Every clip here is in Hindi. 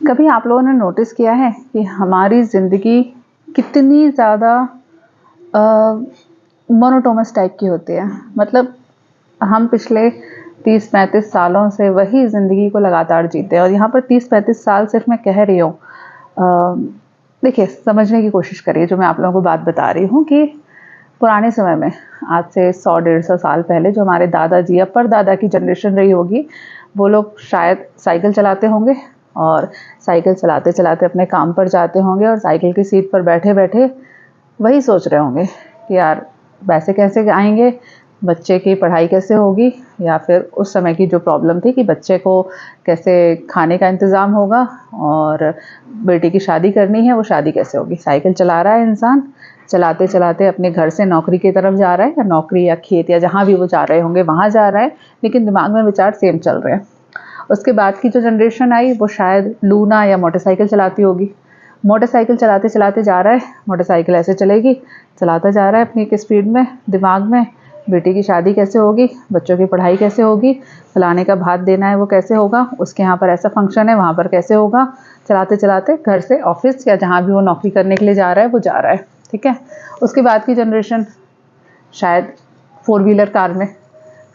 कभी आप लोगों ने नोटिस किया है कि हमारी ज़िंदगी कितनी ज़्यादा मोनोटोनस टाइप की होती है। मतलब हम पिछले 30-35 सालों से वही ज़िंदगी को लगातार जीते हैं और यहाँ पर 30-35 साल सिर्फ मैं कह रही हूँ। देखिए, समझने की कोशिश करिए जो मैं आप लोगों को बात बता रही हूँ कि पुराने समय में, आज से 100-150 साल पहले, जो हमारे दादाजी या परदादा की जनरेशन रही होगी, वो लोग शायद साइकिल चलाते होंगे और साइकिल चलाते चलाते अपने काम पर जाते होंगे और साइकिल की सीट पर बैठे बैठे वही सोच रहे होंगे कि यार पैसे कैसे आएंगे, बच्चे की पढ़ाई कैसे होगी, या फिर उस समय की जो प्रॉब्लम थी कि बच्चे को कैसे खाने का इंतज़ाम होगा और बेटी की शादी करनी है, वो शादी कैसे होगी। साइकिल चला रहा है इंसान, चलाते चलाते अपने घर से नौकरी की तरफ जा रहा है, या नौकरी या खेत या जहाँ भी वो जा रहे होंगे वहाँ जा रहा है, लेकिन दिमाग में विचार सेम चल रहे हैं। उसके बाद की जो जनरेशन आई वो शायद लूना या मोटरसाइकिल चलाती होगी। मोटरसाइकिल चलाते चलाते जा रहा है, मोटरसाइकिल ऐसे चलेगी, चलाता जा रहा है अपनी एक स्पीड में, दिमाग में बेटी की शादी कैसे होगी, बच्चों की पढ़ाई कैसे होगी, फलाने का भात देना है वो कैसे होगा, उसके यहाँ पर ऐसा फंक्शन है वहाँ पर कैसे होगा। चलाते चलाते घर से ऑफिस या जहाँ भी वो नौकरी करने के लिए जा रहा है वो जा रहा है, ठीक है। उसके बाद की जनरेशन शायद 4 व्हीलर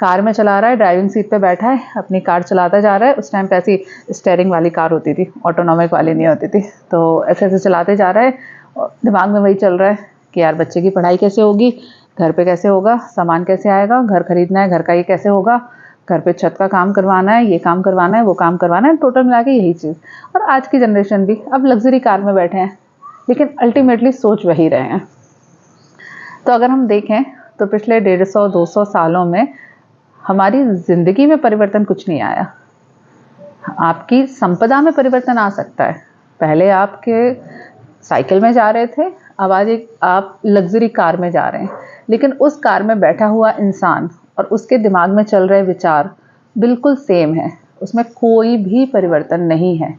कार में चला रहा है, ड्राइविंग सीट पे बैठा है, अपनी कार चलाता जा रहा है। उस टाइम पे ऐसी स्टीयरिंग वाली कार होती थी, ऑटोनॉमिक वाली नहीं होती थी। तो ऐसे ऐसे चलाते जा रहा है और दिमाग में वही चल रहा है कि यार बच्चे की पढ़ाई कैसे होगी, घर पे कैसे होगा, सामान कैसे आएगा, घर खरीदना है, घर का ये कैसे होगा, घर पे छत का काम करवाना है, ये काम करवाना है, वो काम करवाना है, टोटल मिला के यही चीज़। और आज की जनरेशन भी अब लग्जरी कार में बैठे हैं, लेकिन अल्टीमेटली सोच वही रहे हैं। तो अगर हम देखें तो पिछले 150-200 सालों में हमारी ज़िंदगी में परिवर्तन कुछ नहीं आया। आपकी संपदा में परिवर्तन आ सकता है। पहले आपके साइकिल में जा रहे थे, अब आज आप लग्जरी कार में जा रहे हैं, लेकिन उस कार में बैठा हुआ इंसान और उसके दिमाग में चल रहे विचार बिल्कुल सेम है। उसमें कोई भी परिवर्तन नहीं है,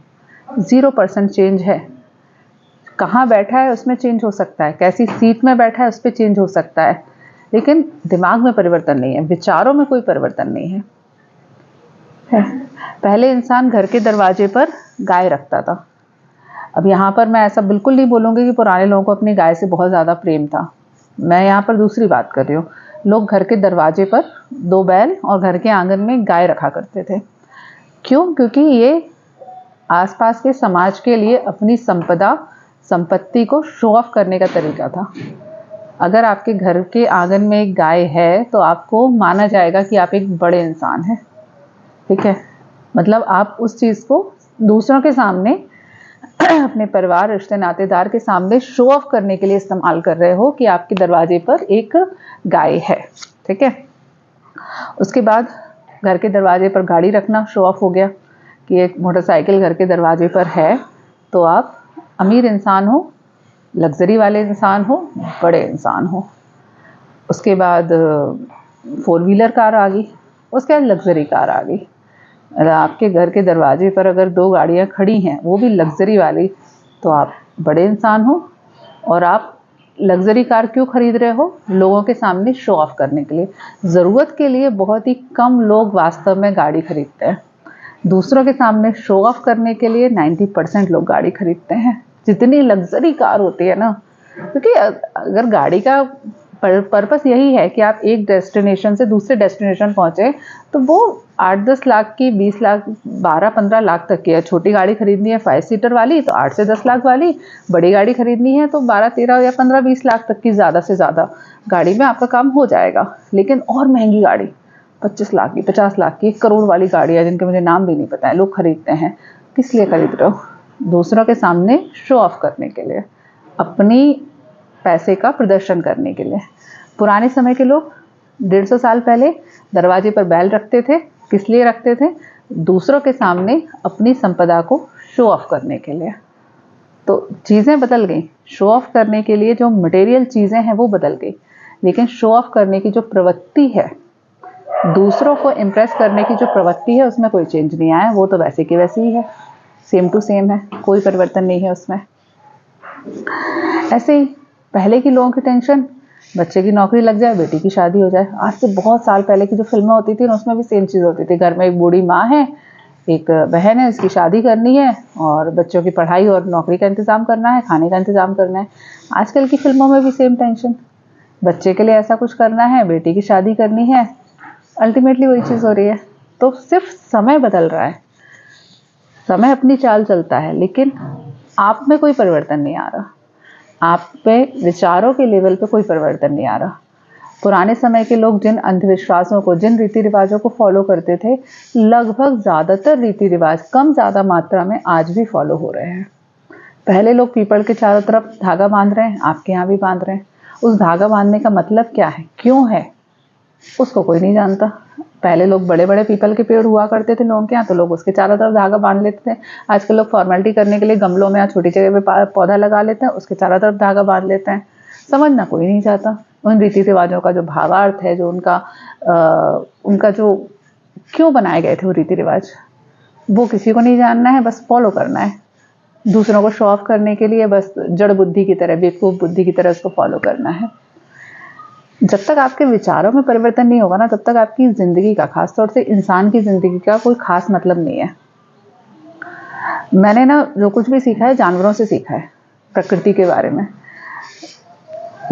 0% चेंज है। कहाँ बैठा है उसमें चेंज हो सकता है, कैसी सीट में बैठा है उस पर चेंज हो सकता है, लेकिन दिमाग में परिवर्तन नहीं है, विचारों में कोई परिवर्तन नहीं है। पहले इंसान घर के दरवाजे पर गाय रखता था। अब यहाँ पर मैं ऐसा बिल्कुल नहीं बोलूँगी कि पुराने लोगों को अपनी गाय से बहुत ज़्यादा प्रेम था। मैं यहाँ पर दूसरी बात कर रही हूँ। लोग घर के दरवाजे पर 2 बैल और घर के आंगन में गाय रखा करते थे। क्यों? क्योंकि ये आसपास के समाज के लिए अपनी संपत्ति को शो ऑफ करने का तरीका था। अगर आपके घर के आंगन में एक गाय है तो आपको माना जाएगा कि आप एक बड़े इंसान हैं, ठीक है। मतलब आप उस चीज़ को दूसरों के सामने अपने परिवार, रिश्ते नातेदार के सामने शो ऑफ करने के लिए इस्तेमाल कर रहे हो कि आपके दरवाजे पर एक गाय है, ठीक है। उसके बाद घर के दरवाजे पर गाड़ी रखना शो ऑफ हो गया कि एक मोटरसाइकिल घर के दरवाजे पर है तो आप अमीर इंसान हो, लग्जरी वाले इंसान हो, बड़े इंसान हो। उसके बाद 4 व्हीलर कार आ गई, उसके बाद लग्जरी कार आ गई। आपके घर के दरवाजे पर अगर 2 गाड़ियाँ खड़ी हैं, वो भी लग्जरी वाली, तो आप बड़े इंसान हो। और आप लग्जरी कार क्यों खरीद रहे हो? लोगों के सामने शो ऑफ करने के लिए। ज़रूरत के लिए बहुत ही कम लोग वास्तव में गाड़ी खरीदते हैं। दूसरों के सामने शो ऑफ करने के लिए 90% लोग गाड़ी खरीदते हैं। जितनी लग्जरी कार होती है ना, क्योंकि अगर गाड़ी का पर्पस यही है कि आप एक डेस्टिनेशन से दूसरे डेस्टिनेशन पहुँचे, तो वो 8-10 लाख की, 20 लाख, 12-15 लाख तक की है। छोटी गाड़ी खरीदनी है 5 सीटर वाली तो 8 से 10 लाख वाली, बड़ी गाड़ी खरीदनी है तो 12-13 या 15-20 लाख तक की ज़्यादा से ज़्यादा गाड़ी में आपका काम हो जाएगा। लेकिन और महंगी गाड़ी 25 लाख की, 50 लाख की, 1 करोड़ वाली गाड़ियाँ जिनके मुझे नाम भी नहीं पता है, लोग खरीदते हैं। किस लिए खरीद रहे हो? दूसरों के सामने शो ऑफ करने के लिए, अपनी पैसे का प्रदर्शन करने के लिए। पुराने समय के लोग 150 साल पहले दरवाजे पर बैल रखते थे। किस लिए रखते थे? दूसरों के सामने अपनी संपदा को शो ऑफ करने के लिए। तो चीज़ें बदल गई। शो ऑफ करने के लिए जो मटेरियल चीज़ें हैं वो बदल गई, लेकिन शो ऑफ करने की जो प्रवृत्ति है, दूसरों को इम्प्रेस करने की जो प्रवृत्ति है, उसमें कोई चेंज नहीं आया। वो तो वैसे की वैसी ही है, सेम टू सेम है, कोई परिवर्तन नहीं है उसमें। ऐसे ही पहले के लोगों की टेंशन, बच्चे की नौकरी लग जाए, बेटी की शादी हो जाए। आज से बहुत साल पहले की जो फिल्में होती थी उसमें भी सेम चीज़ होती थी। घर में एक बूढ़ी माँ है, एक बहन है, इसकी शादी करनी है और बच्चों की पढ़ाई और नौकरी का इंतज़ाम करना है, खाने का इंतज़ाम करना है। आजकल की फ़िल्मों में भी सेम टेंशन, बच्चे के लिए ऐसा कुछ करना है, बेटी की शादी करनी है, अल्टीमेटली वही चीज़ हो रही है। तो सिर्फ समय बदल रहा है, समय अपनी चाल चलता है, लेकिन आप में कोई परिवर्तन नहीं आ रहा, आप पे विचारों के लेवल पे कोई परिवर्तन नहीं आ रहा। पुराने समय के लोग जिन अंधविश्वासों को, जिन रीति रिवाजों को फॉलो करते थे, लगभग ज़्यादातर रीति रिवाज कम ज़्यादा मात्रा में आज भी फॉलो हो रहे हैं। पहले लोग पीपल के चारों तरफ धागा बांध रहे हैं, आपके यहाँ भी बांध रहे हैं। उस धागा बांधने का मतलब क्या है, क्यों है, उसको कोई नहीं जानता। पहले लोग बड़े बड़े पीपल के पेड़ हुआ करते थे लोगों के यहाँ, तो लोग उसके चारों तरफ धागा बांध लेते थे। आजकल लोग फॉर्मेलिटी करने के लिए गमलों में या छोटी जगह पे पौधा लगा लेते हैं, उसके चारों तरफ धागा बांध लेते हैं। समझना कोई नहीं चाहता उन रीति रिवाजों का जो भावार्थ है, जो उनका जो क्यों बनाए गए थे वो रीति रिवाज, वो किसी को नहीं जानना है, बस फॉलो करना है। दूसरों को शो ऑफ करने के लिए बस जड़ बुद्धि की तरह, बेवकूफ़ बुद्धि की तरह उसको फॉलो करना है। जब तक आपके विचारों में परिवर्तन नहीं होगा ना, तब तक आपकी ज़िंदगी का, खासतौर से इंसान की ज़िंदगी का कोई खास मतलब नहीं है। मैंने ना जो कुछ भी सीखा है जानवरों से सीखा है, प्रकृति के बारे में।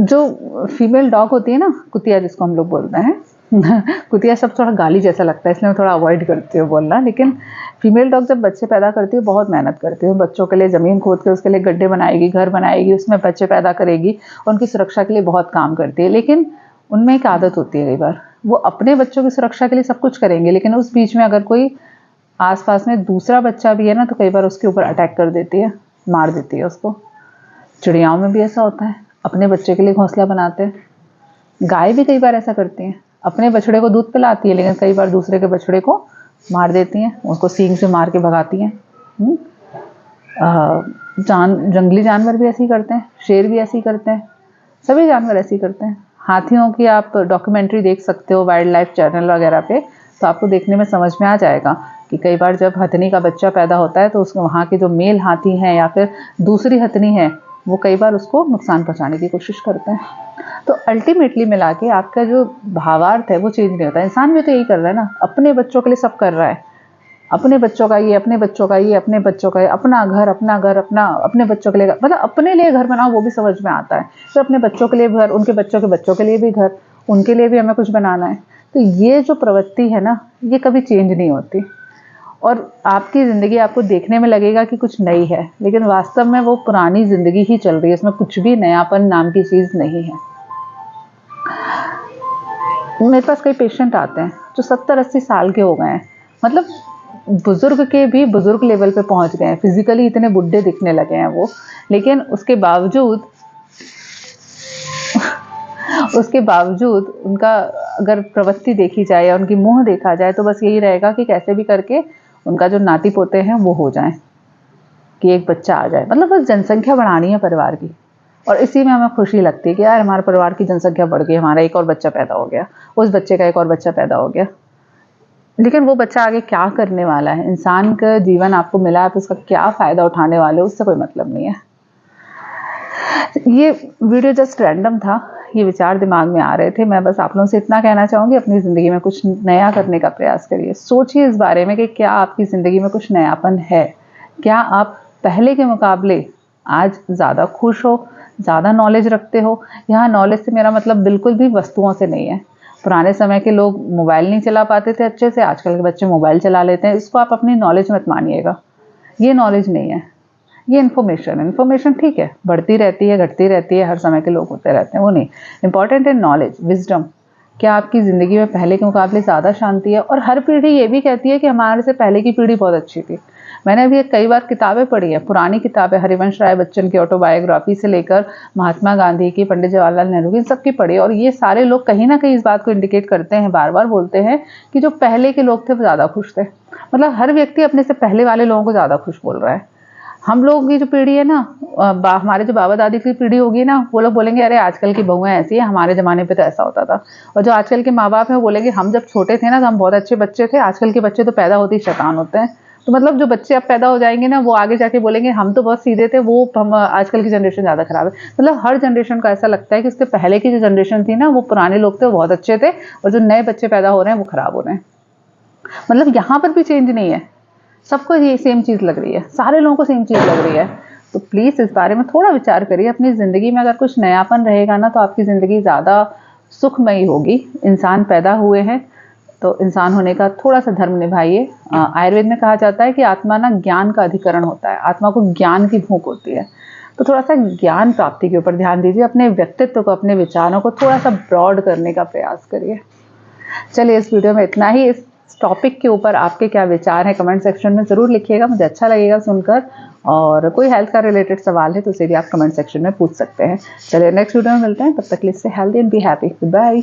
जो फीमेल डॉग होती है ना, कुतिया जिसको हम लोग बोलते हैं कुतिया सब थोड़ा गाली जैसा लगता है, इसलिए मैं थोड़ा अवॉइड करती हूँ बोलना। लेकिन फीमेल डॉग जब बच्चे पैदा करती है बहुत मेहनत करती है, बच्चों के लिए ज़मीन खोद के उसके लिए गड्ढे बनाएगी, घर बनाएगी, उसमें बच्चे पैदा करेगी, उनकी सुरक्षा के लिए बहुत काम करती है। लेकिन उनमें एक आदत होती है, कई बार वो अपने बच्चों की सुरक्षा के लिए सब कुछ करेंगे, लेकिन उस बीच में अगर कोई आसपास में दूसरा बच्चा भी है ना, तो कई बार उसके ऊपर अटैक कर देती है, मार देती है उसको। चिड़ियाओं में भी ऐसा होता है, अपने बच्चे के लिए घोंसला बनाते हैं। गाय भी कई बार ऐसा करती हैं, अपने बछड़े को दूध पिलाती है, लेकिन कई बार दूसरे के बछड़े को मार देती हैं, उसको सींग से मार के भगाती हैं। जंगली जानवर भी ऐसे ही करते हैं, शेर भी ऐसे ही करते हैं, सभी जानवर ऐसे ही करते हैं। हाथियों की आप डॉक्यूमेंट्री देख सकते हो वाइल्ड लाइफ चैनल वगैरह पे, तो आपको देखने में समझ में आ जाएगा कि कई बार जब हथनी का बच्चा पैदा होता है, तो उसमें वहाँ के जो मेल हाथी हैं या फिर दूसरी हथनी है, वो कई बार उसको नुकसान पहुँचाने की कोशिश करते हैं। तो अल्टीमेटली मिला के आपका जो भावार्थ है वो चेंज नहीं होता। इंसान भी तो यही कर रहा है ना, अपने बच्चों के लिए सब कर रहा है, अपने बच्चों का ये, अपने बच्चों का ये, अपने बच्चों का ये, अपना घर अपना, अपने बच्चों के लिए, मतलब अपने लिए घर बनाओ वो भी समझ में आता है, तो अपने बच्चों के लिए घर, उनके बच्चों के लिए भी घर, उनके लिए भी हमें कुछ बनाना है। तो ये जो प्रवृत्ति है ना, ये कभी चेंज नहीं होती, और आपकी ज़िंदगी आपको देखने में लगेगा कि कुछ नई है, लेकिन वास्तव में वो पुरानी ज़िंदगी ही चल रही है, इसमें कुछ भी नयापन नाम की चीज़ नहीं है। मेरे पास कई पेशेंट आते हैं जो 70-80 साल के हो गए हैं, मतलब बुजुर्ग के भी बुजुर्ग लेवल पे पहुंच गए हैं, फिजिकली इतने बुढ़े दिखने लगे हैं वो, लेकिन उसके बावजूद उनका अगर प्रवृत्ति देखी जाए या उनकी मुंह देखा जाए, तो बस यही रहेगा कि कैसे भी करके उनका जो नाती पोते हैं वो हो जाएं, कि एक बच्चा आ जाए, मतलब बस जनसंख्या बढ़ानी है परिवार की, और इसी में हमें खुशी लगती है कि यार हमारे परिवार की जनसंख्या बढ़ गई, हमारा एक और बच्चा पैदा हो गया, उस बच्चे का एक और बच्चा पैदा हो गया। लेकिन वो बच्चा आगे क्या करने वाला है, इंसान का जीवन आपको मिला है तो उसका क्या फ़ायदा उठाने वाले, उससे कोई मतलब नहीं है। ये वीडियो जस्ट रैंडम था, ये विचार दिमाग में आ रहे थे। मैं बस आप लोगों से इतना कहना चाहूँगी, अपनी ज़िंदगी में कुछ नया करने का प्रयास करिए। सोचिए इस बारे में कि क्या आपकी ज़िंदगी में कुछ नयापन है, क्या आप पहले के मुकाबले आज ज़्यादा खुश हो, ज़्यादा नॉलेज रखते हो। यहाँ नॉलेज से मेरा मतलब बिल्कुल भी वस्तुओं से नहीं है। पुराने समय के लोग मोबाइल नहीं चला पाते थे अच्छे से, आजकल के बच्चे मोबाइल चला लेते हैं, इसको आप अपनी नॉलेज मत मानिएगा, ये नॉलेज नहीं है, ये इन्फॉर्मेशन ठीक है, बढ़ती रहती है, घटती रहती है, हर समय के लोग होते रहते हैं, वो नहीं। इंपॉर्टेंट है नॉलेज, विजडम। क्या आपकी ज़िंदगी में पहले के मुकाबले ज़्यादा शांति है? और हर पीढ़ी ये भी कहती है कि हमारे से पहले की पीढ़ी बहुत अच्छी थी। मैंने अभी कई बार किताबें पढ़ी हैं, पुरानी किताबें, हरिवंश राय बच्चन की ऑटोबायोग्राफी से लेकर महात्मा गांधी की, पंडित जवाहरलाल नेहरू की, सबकी पढ़ी, और ये सारे लोग कहीं ना कहीं इस बात को इंडिकेट करते हैं, बार बार बोलते हैं कि जो पहले के लोग थे वो ज़्यादा खुश थे। मतलब हर व्यक्ति अपने से पहले वाले लोगों को ज़्यादा खुश बोल रहा है। हम लोग की जो पीढ़ी है ना, हमारे जो बाबा दादी की पीढ़ी होगी ना, वो लोग बोलेंगे अरे आजकल की बहुएं ऐसी है, हमारे ज़माने पे तो ऐसा होता था। और जो आजकल के माँ बाप हैं वो बोलेंगे हम जब छोटे थे ना तो हम बहुत अच्छे बच्चे थे, आजकल के बच्चे तो पैदा होते ही शैतान होते हैं। तो मतलब जो बच्चे अब पैदा हो जाएंगे ना, वो आगे जाके बोलेंगे हम तो बहुत सीधे थे, वो हम आजकल की जनरेशन ज़्यादा खराब है। मतलब हर जनरेशन का ऐसा लगता है कि उसके पहले की जो जनरेशन थी ना, वो पुराने लोग थे, वो बहुत अच्छे थे, और जो नए बच्चे पैदा हो रहे हैं वो खराब हो रहे हैं। मतलब यहाँ पर भी चेंज नहीं है। सबको ये सेम चीज़ लग रही है, सारे लोगों को सेम चीज़ लग रही है। तो प्लीज़ इस बारे में थोड़ा विचार करिए। अपनी ज़िंदगी में अगर कुछ नयापन रहेगा ना, तो आपकी ज़िंदगी ज़्यादा सुखमयी होगी। इंसान पैदा हुए हैं तो इंसान होने का थोड़ा सा धर्म निभाइए। आयुर्वेद में कहा जाता है कि आत्मा ना ज्ञान का अधिकरण होता है, आत्मा को ज्ञान की भूख होती है। तो थोड़ा सा ज्ञान प्राप्ति के ऊपर ध्यान दीजिए, अपने व्यक्तित्व को, अपने विचारों को थोड़ा सा ब्रॉड करने का प्रयास करिए। चलिए, इस वीडियो में इतना ही। इस टॉपिक के ऊपर आपके क्या विचार हैं कमेंट सेक्शन में ज़रूर लिखिएगा, मुझे अच्छा लगेगा सुनकर। और कोई हेल्थ का रिलेटेड सवाल है तो उसे भी आप कमेंट सेक्शन में पूछ सकते हैं। चलिए, नेक्स्ट वीडियो में मिलते हैं, तब तक के लिए stay healthy and be happy. Bye.